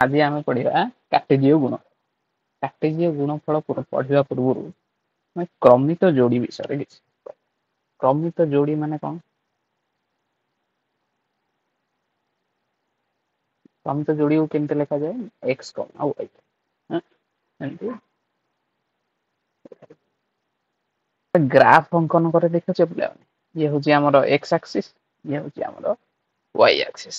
आज आम पढ़ा कार्टेजीय गुण कार्टेजीय गुणफल पढ़ा पूर्व क्रमित जोड़ी विषय क्रमित जोड़ी माने कौन क्रमित जोड़ी को केमती लिखा जाए एक्स कमा वाई ग्राफ अंकन कर देखुचे पे ये हूँ आमर एक्स एक्सिस ये हूँ आमर वाई एक्सिस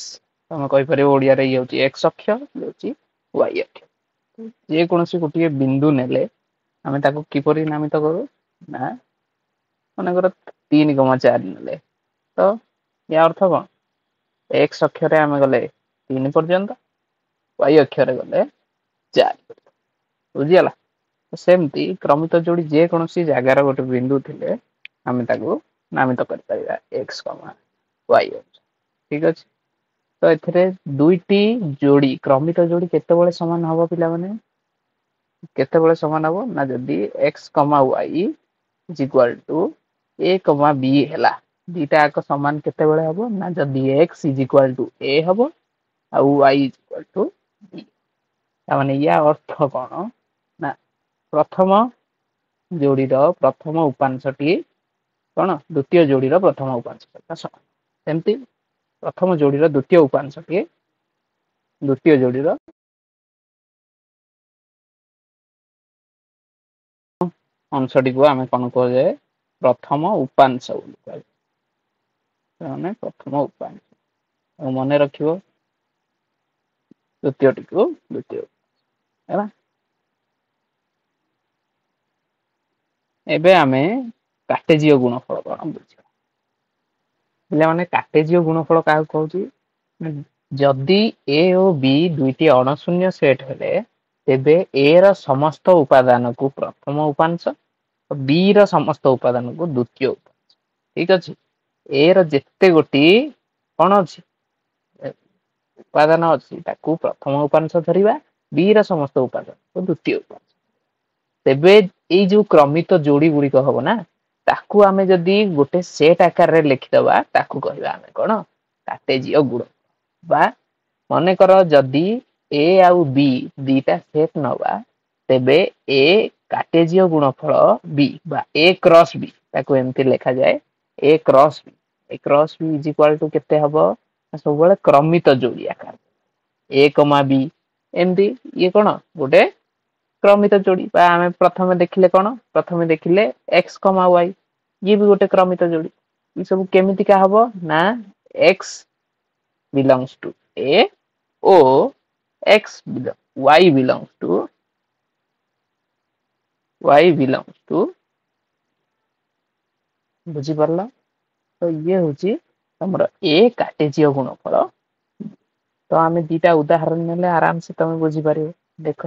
तुम कहीपर ओडिया ये हूँ एक्स अक्ष ये वाई अक्ष जेकोसी गोटे बिंदु नेले आम किपर नामित करूँ ना मनकर 3,4 नेले तो या अर्थ कौन एक्स अक्षर आम गले 3 पर्यंत वाई अक्षर गले 4 बुझीगला सेमती क्रमित जोड़ी जेकोसी जगार गोटे बिंदु थे आम नामित कर एक्स वाई ठीक अच्छे तो ये दुईटी जोड़ी क्रमित जोड़ी केते सामान हम पिला माने केते सामान हम ना जदि एक्स कमा वाई इज इक्वल टू ए कमा बी है दीटा एक सामान केते हम ना जदि X is equal to A हम आउ Y is equal to B माने या अर्थ कौन ना प्रथम जोड़ीर प्रथम उपांशटी कौन द्वितीय जोड़ीर प्रथम उपांश सेमती प्रथम जोड़ीर द्वितीय उपांशटी द्वितीय जोड़ीर अंशटी को आम कौन कह जाए प्रथम उपांश प्रथम उपांश मन रख द्वितीय टी को द्वितीय है एबे आमे कार्टेजीय गुणफल कौन बुझा पे कार्टेजीय गुणफल क्या कहूँ जदि ए और बी दुईटी अणशून्य सेट हेले तेबे ए र समस्त उपादान को प्रथम उपांश बी र समस्त उपादान को द्वितीय उपांश ठीक अच्छे ए र जेते गोटी कौन अच्छी उपादान अच्छी प्रथम उपांश धरिबा बी र समस्त उपादान को द्वितीय उपांश तेबे ये जो क्रमित जोड़ी गुड़िक हम ना ताकू आमे जदि गोटे सेट आकार रे लिखिदबा ताकू कहबा आमे कोन कार्टेजीय गुण बा मन कर जदि ए आउ बी दीटा सेट नबा तेबे ए कार्टेजीय गुणफल बी बा ए क्रॉस बी ताकू एमती लिखा जाए A cross B is equal to केते हबो सब बेले क्रमित जोड़ी आकार ए कमा बी एमती ये कोन गोटे क्रमित जोड़ी आम प्रथम देखिले कौन प्रथम देखिले एक्स कमा वाई ये भी गोटे क्रमित जोड़ी ये सब केमितिका हम ना एक्स बिलोंग्स टू ए ओ एक्स वाई बिलोंग्स टू बुझी पारला तो ये हूँ तुम ए कार्टेजीय गुणफल तो आम दीटा उदाहरण नेले आराम से तुम बुझी पार देख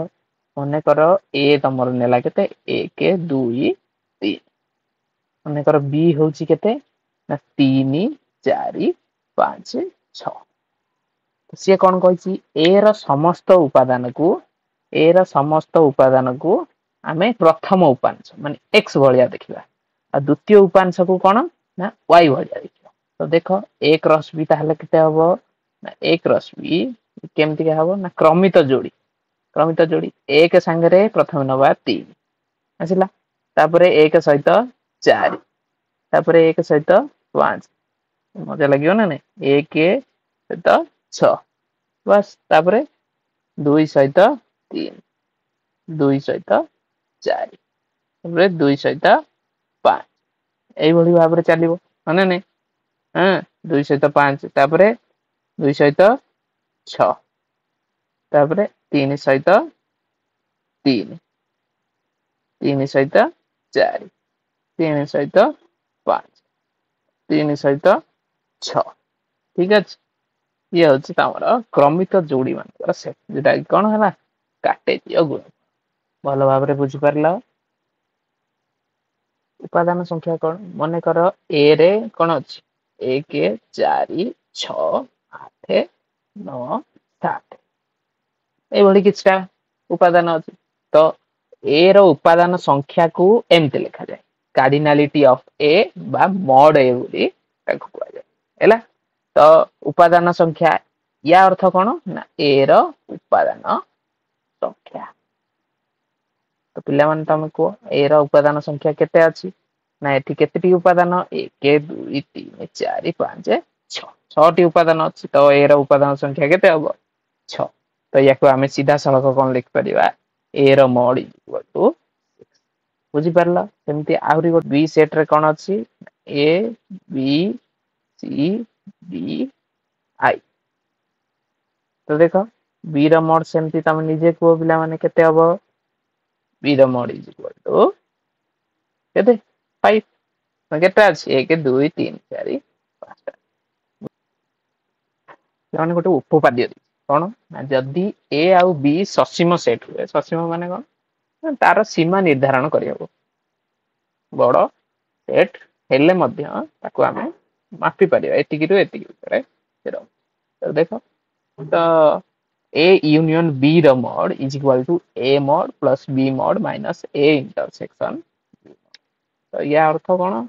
मन कर ए तुम नेला के 1 2 3 मन कर बी हूँ के 3 4 5 6 सी कौन कही ए र समस्त उपादान को आमे प्रथम उपांश माने एक्स भाया देखा आ द्वितीय उपांश को कौन ना वाई भाया देखा तो देख ए क्रॉस बी ताहले केते हबो ना ए क्रॉस बी केमती हम ना क्रमित जोड़ी एक सांगे प्रथम नवा 3 आसला तापर एक सहित 4 तापर एक सहित 5 मजा लगे ना नहीं एक सहित 6 बस तापर 2 सहित 3 2 सहित 4 2 सहित 5 यही भाव में चलो है नहीं हाँ 2 सहित 5 तापर 2 सहित 6 तापर 3 सहित 3 3 सहित 4 3 सहित 5 3 सहित 6 ठीक अच्छे ये हूँ तुम क्रमित जोड़ी मान सेट जोटा कौन है कार्टेजीय गुण भल भाव बुझीपार उपादान संख्या कौन मन कर ए रे कौन अच्छी 1 4 6 8 9 7 ये किछटा उपादान अच्छी तो ए रो उपादान संख्या को एमती लिखा जाए कार्डिनालिटी ऑफ ए बा मॉड ए बोली ताको कहया जाए हैला तो उपादान संख्या या अर्थ कौन ना ए रो उपादान संख्या। तो पिला माने तुम को ए रो उपादान संख्या केते अछि ना एठी केतेटी उपादान 1 2 3 4 5 6 6टी उपादान अछि तो ए रो उपादान संख्या केते हबो 6। तो याको आमे सीधा सड़क कोन लिख परिबा ए रो mod इक्वल टू 6 बुझी परला। सेमती आउरी गो बी सेट रे कोन अछि A B C D I. तो देखो बी रो mod सेमती तम निजे को पिला माने केते हबो बी रो mod इज इक्वल टू केते 5 केते अछि 1 2 3 4 5 माने गोटे उपपाद्य कोन ना जदी ए आउ बी ससीम सेट हुए ससीम माने कोन तार सीमा निर्धारण करियबो बड़ सेट हेले मध्य ताको आमे मापी परिबा एतिकी रु एतिकी भितरे रहो। तो देखो तो ए यूनियन बी रो mod is equal to A mod plus B mod minus A intersection. तो या अर्थ कोन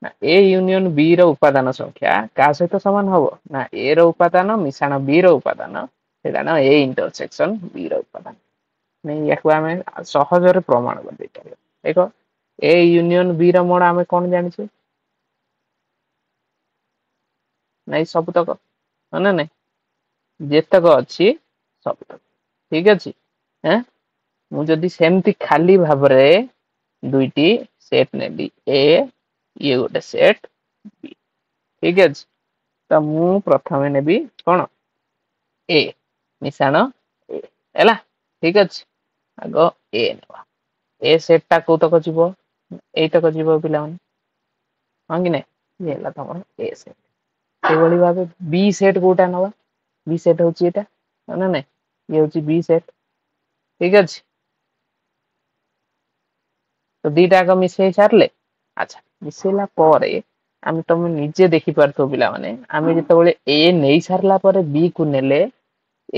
ना ए यूनियन बी रो उपादान संख्या का सहित समान हबो ना ए रो उपादान मिश्रण बी रो उपादान सेटा ना ए इंटरसेक्शन बी रो उपादान नहीं याको आमे सहज रे प्रमाण कर दे परिबा। देखो ए यूनियन बी रो mod आमे कोन जानि छै नहीं सब तक माने नहीं जेतक अछि सब तक ठीक अछि हैं मु जदी सेमती खाली भाबरे दुईटी सेट नेबी ए ये गोटे सेट बी ठीक अछि तो मु प्रथमे नेबी कोन ए मिश्रण ए हैला ठीक अछि आगो ए नेबा ए सेट ता को तक जीवो ए तक जीवो पिला माने हां कि नहीं ये ला तमर ए सेट से बड़ी भाबे बी सेट कोटा नवा बी सेट होची एटा ना नहीं ये होची बी सेट ठीक अछि तो दीटा का मिसई छारले अच्छा मिसेला परे आमे तुम निजे देखि परतो पिला माने आमे जते बळे ए नेई सारला परे बी को नेले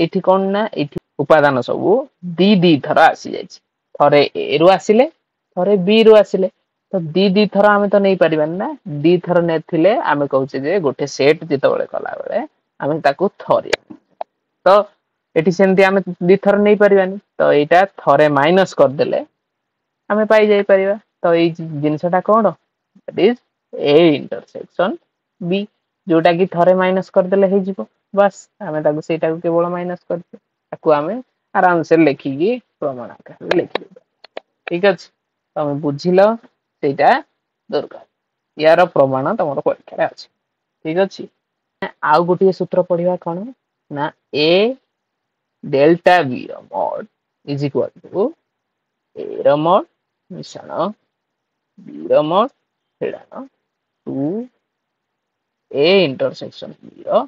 एठी कोन ना एठी उपादान सब दी थरा आसी जायछि थरे ए रु आसिले थरे बी रु आसिले तो दी थरा आमे तो नहीं परिबान ना दी थर नेथिले आमे कहउचे जे गोटे सेट जते बळे कला बळे आमे ताको थरे तो एठी सेमती आमे दी थर नहीं परिबानी तो एटा थरे माइनस कर देले आमे पाई जाई परिबा। तो एई जिंसटा कोन that is A intersection B जोटा की थरे माइनस कर देले हे जिवो बस आमे ताको सेटा को केवल माइनस कर दे ताको आमे आराम से लेखि की प्रमाण आकार लेखि दे ठीक अछि तमे बुझिलो सेटा दरकार यार प्रमाण तमरो परीक्षा रे अछि ठीक अछि आउ गोटे सूत्र पढिबा कोन ना ए डेल्टा बी रो mod is equal to A रो mod मिश्रण बी रो mod हेडानो 2 ए इंटरसेक्शन बी रो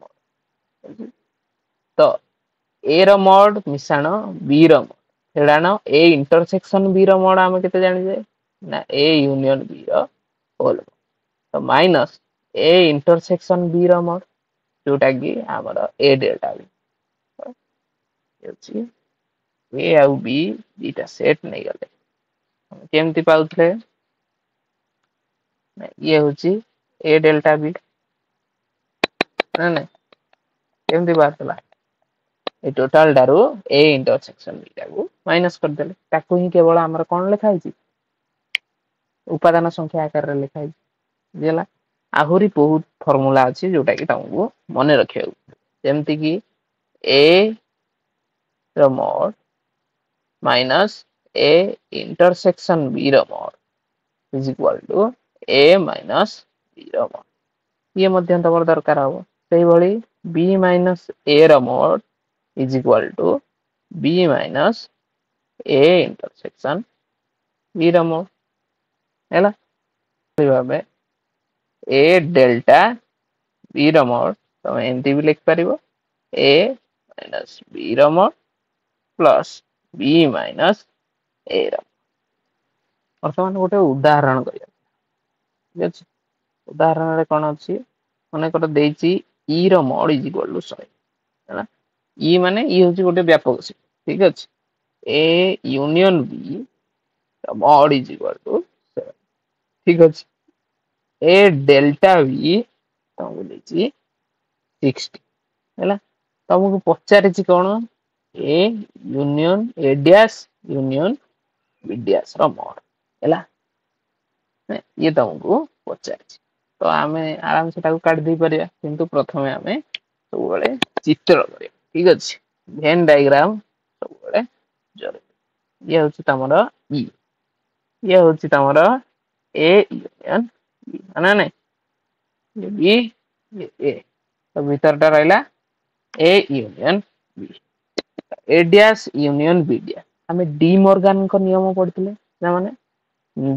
mod तो ए रो mod मिश्रण बी रो mod हेडानो ए इंटरसेक्शन बी रो mod आमे केते जानि जे ना ए यूनियन बी रो होल तो माइनस ए इंटरसेक्शन बी रो mod जोटा की हमर ए डेल्टा बी होची ए आउ बी दीटा सेट नहीं गले केमती पाउथले ये होची ए डेल्टा बी ना ना केमती बातला ए टोटल डारू ए इंटरसेक्शन बी टाको माइनस कर देले ताको ही केवल हमर कोन लिखा हिची उपादान संख्या आकार रे लिखा हिची जेला आहुरी बहुत फार्मूला अछि जोटा की तुमको मने रखियो जेमती की ए रो mod minus A intersection B रो mod is equal to A minus B रो mod ये मध्य तमर दरकार हो सेही भली बी माइनस ए रो mod is equal to B minus A intersection B रो mod हैला भाबे ए डेल्टा बी रो mod तो एंती भी लिख परिबो ए माइनस बी रो mod plus B minus A रो वर्तमान गोटे उदाहरण करिया ठीक अछि उदाहरण रे कोन अछि माने कर देछि ई रो mod इज इक्वल टू 100 हैला ई माने ई होची गोटे व्यापक से ठीक अछि A union B mod is equal to 7 ठीक अछि ए डेल्टा बी तो देछि 60 हैला तुमको पचारि कौन A union A dash union B dash रो मोड हैला ये तुमको पचारि तो आम आराम से काट दे परिया किंतु प्रथमे आम सब बड़े चित्र करिया ठीक अछि वेन डायग्राम सब बड़े जरूरी ये होची तमरो ई ये होची तमरो ए यूनियन बी ना नहीं ये बी ये ए तो भीतर टा रहला A union B A dash union B dash हमें डी मॉर्गन को नियम पढ़थिले ना माने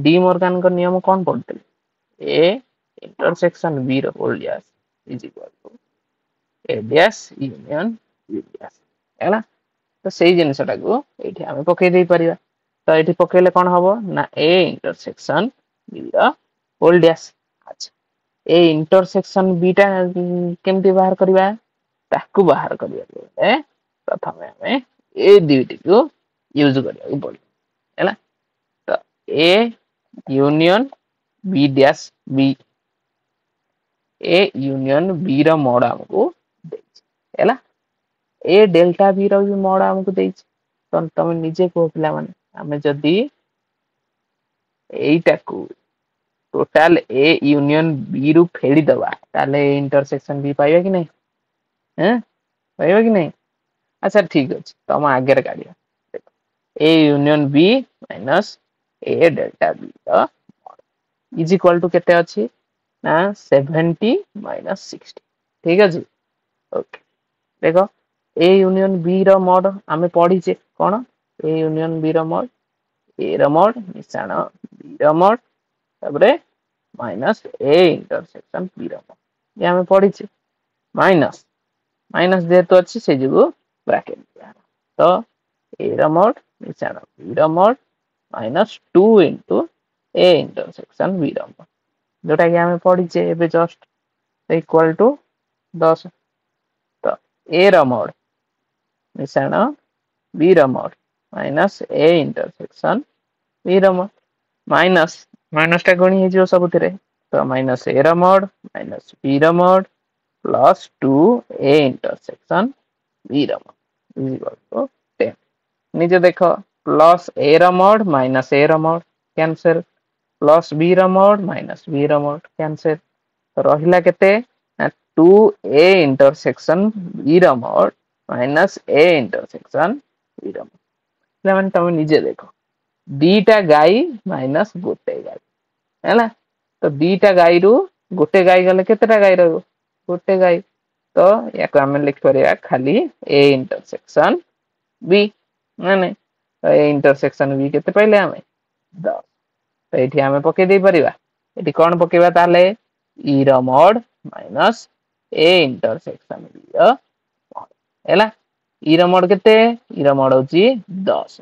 डी मॉर्गन को नियम कौन पढ़थिले ए इंटरसेक्शन बी रो whole dash is equal to A dash union B dash हैला तो सेही जिनिसटा को एठी हमें पके दे परिया तो एठी पकेले कोन हबो ना ए इंटरसेक्शन बी रो होल डैश अच्छा ए इंटरसेक्शन बी टा केमती बाहर करबा ताकू बाहर करबा बेले प्रथमे हमें ए दुईटी को यूज करबा पड़े हैला तो A union B dash B A union B रो मोड हमको देछि हैला ए डेल्टा बी रो भी मोड हमको देछि तो तुम निजे को पिला माने हमें जदी एटा को टोटल ए यूनियन बी रु फेडी दबा ताले इंटरसेक्शन बी पाइबा कि नहीं हैं पाइबा कि नहीं अच्छा ठीक अछि तुम आगे रे गाड़िया A union B minus A delta B रो इज इक्वल टू केते अछि ना 70 माइनस 60 ठीक अछि ओके देखो ए यूनियन बी रो मोड हमें पढ़ी छे कोन ए यूनियन बी रो मोड ए रो मोड मिसाण बी रो मोड तबरे माइनस ए इंटरसेक्शन बी रो मोड ये हमें पढ़ी छे माइनस माइनस जेतु अछि से जुगु ब्रैकेट दिया तो ए रो मोड मिसाण बी रो mod minus 2 into A intersection B रो मोड जोटा कि हमें पढ़ी छे एबे जस्ट इक्वल टू 10 तो ए रो मोड मिसाण बी रो mod minus A intersection B रो मोड माइनस माइनस टा गणी हे जो सबथिरे तो माइनस ए रो मोड माइनस बी रो mod plus 2 A intersection B रो मोड इज इक्वल टू 10 नीचे देखो प्लस ए रो मोड माइनस ए रो मोड कैंसिल प्लस बी रो मोड माइनस बी रो मोड कैंसिल तो रहिला केते 2 ए इंटरसेक्शन बी रो mod minus A intersection B रो मोड लेमन तुम निजे देखो दीटा गाई माइनस गोटे गाई हैला तो दीटा गाई रु गोटे गाई गले केतेटा गाई रहबो गोटे गाई तो याको हम लिख परिया खाली ए इंटरसेक्शन बी माने तो ए इंटरसेक्शन बी केते पहिले हमें 10 तो एठी हमें पके दे परिबा एठी कोन पकेबा ताले ई रो mod minus A intersection B रो मोड हैला ई रो मोड केते ई रो मोड होची 10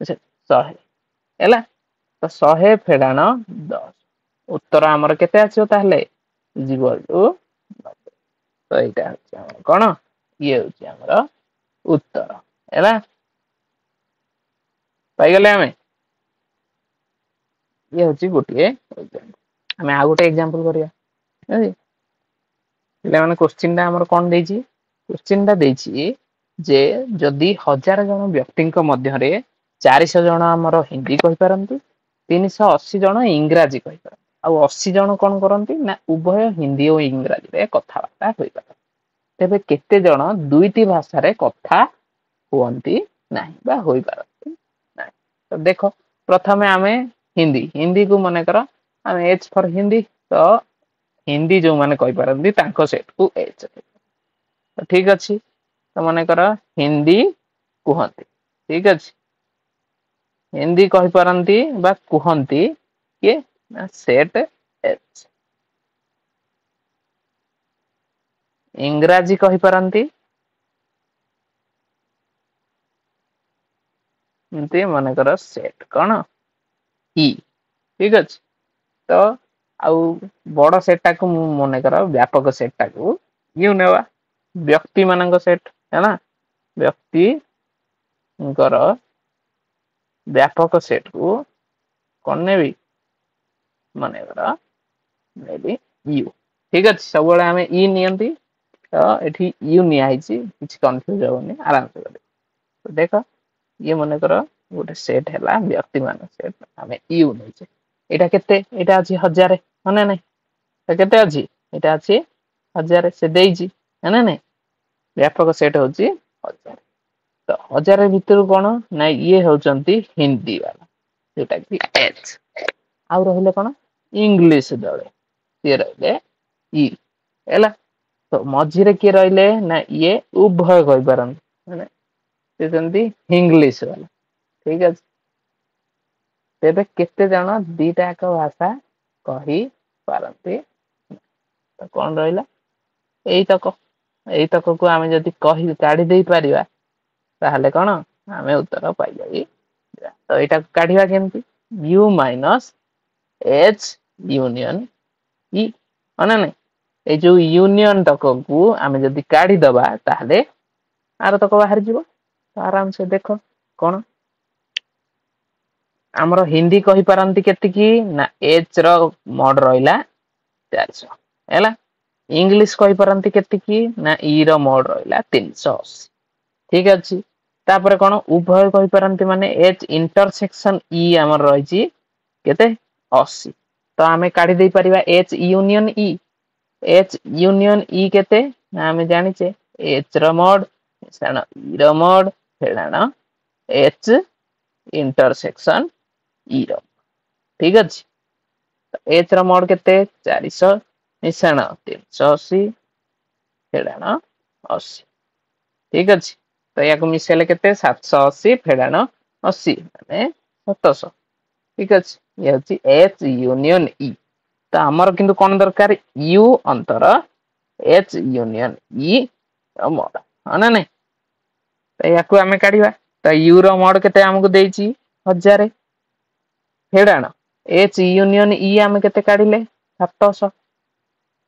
अच्छा 100 हैला तो 100 फेडाण 10 उत्तर हमर केते आछो ताहले इज इक्वल टू 90 तो एटा होची हमर कोन ये होची हमर उत्तर हैला पाई गले हमें ये होची गोटिए हमें आ गोटे एग्जांपल करिया बुझी ले माने क्वेश्चन टा हमर कोन देछि क्वेश्चन टा देछि जे जदी 1000 जन व्यक्तिक मध्य रे 400 जन हमर हिंदी कहि परंतु 380 जन इंग्रजी कहि परंतु आ 80 जन कोन करंती ना उभय हिंदी और इंग्रजी रे कथा बार्ता होई परंतु तेबे केते जन दुईटी भाषा रे कथा हुअंती नाही बा होई परंतु नाही तो देखो प्रथमे हमें हिंदी हिंदी को माने कर हमें एच फॉर हिंदी तो हिंदी जो माने कहि परंती तांको सेट को एच तो ठीक अछि तो माने कर हिंदी कुहंती ठीक अछि हिंदी कहि परंती बा कुहंती के ना सेट एच इंग्रजी कहि परंती एमती माने कर सेट कोन ई ठीक अछि तो आउ बड़ सेट टा को माने कर व्यापक सेट टा को यू नेवा व्यक्ति मानक सेट है ना व्यक्ति कर व्यापक सेट को कोन नेबी माने कर नेबी यू ठीक अछि सब बेले हमें ई नियंती तो एठी यू निया आइची किछ कंफ्यूज होनी आराम से करियो। तो देखो ये मन कर गोटे सेट है व्यक्ति मान सेट आम यू नहीं एटा केते एटा अछि 1000 माने नहीं तो केते अछि एटा अछि 1000 से देइची माने नहीं व्यापक सेट होची 1000 तो 1000 भितर कोन ना ये होचंती हिंदी वाला जोटा कि एच आउ रहले कोन इंग्लिश दळे ये रहले ई एला तो मझिरे के रहले ना ये उभय कहि परन माने से जंती इंग्लिश वाला ठीक है तेबे केते जण दीटा एक भाषा कहि पारंती तो कोन रहला एई तक को आमे जदी कहि काढी देई परिबा ताहले कोन आमे उत्तर पाइ जाई तो एटा काढिबा केमती u minus h union e अना नै ए जो यूनियन तक को आमे जदी काढी दबा ताहले आर तक बाहर जीवो तो आराम से देखो कोन हमरो हिंदी कहि पारंती केते की ना h रो मोड रहिला 400 हैला इंग्लिश कहि पारंती केते की ना e रो मोड रहिला 380 ठीक अछि तापर कोन उभय कहि पारंती माने h इंटरसेक्शन e हमर रहिची केते 80 तो आमे काढी देई परिबा h union e h union e केते ना आमे जानि छे h रो मोड सण e रो मोड फेडाना h इंटरसेक्शन e रो ठीक अछि h रो मोड केते 400 मिश्रण 380 फेडाना 80 ठीक अछि तो या को मिसेले केते 780 फेडाना 80 माने 700 ठीक अछि ये होची h यूनियन e तो हमर किंतु कोन दरकार u अंतर h यूनियन e मोड अना नै तो या को हमें काढिबा तो u रो मोड केते हमकु देइची 1000 फेडाना h यूनियन e हमें केते काढिले 700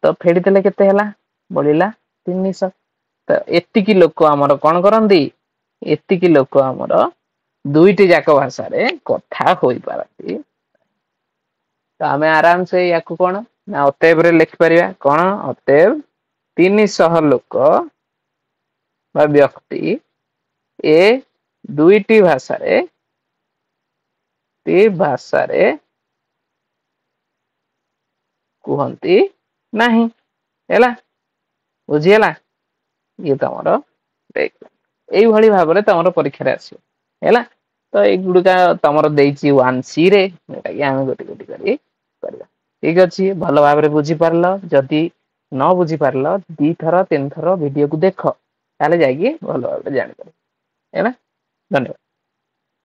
तो फेडी देले केते हला बोलिला 300 तो एतिकी लोक हमर कोन करंदी एतिकी लोक हमर दुईटी जाक भाषा रे कथा होई पारती तो हमें आराम से याकू कोन ना अतएव रे लिख परिया कोन अतएव 300 लोक बा व्यक्ति ए दुईटी भाषा रे कुहंती नहीं हैला बुझियला ये तमरो देख एई भली भाबरे तमरो परीक्षा रे आसी हैला तो ए गुडका तमरो देइची 1c रे एटा कि हम गोटी गोटी करी करबा ठीक अछि भलो भाबरे बुझी परलो जदी न बुझी परलो दी थरो तीन थरो वीडियो को देखो ताले जाई कि भलो भाबरे जानि परबो हैला धन्यवाद।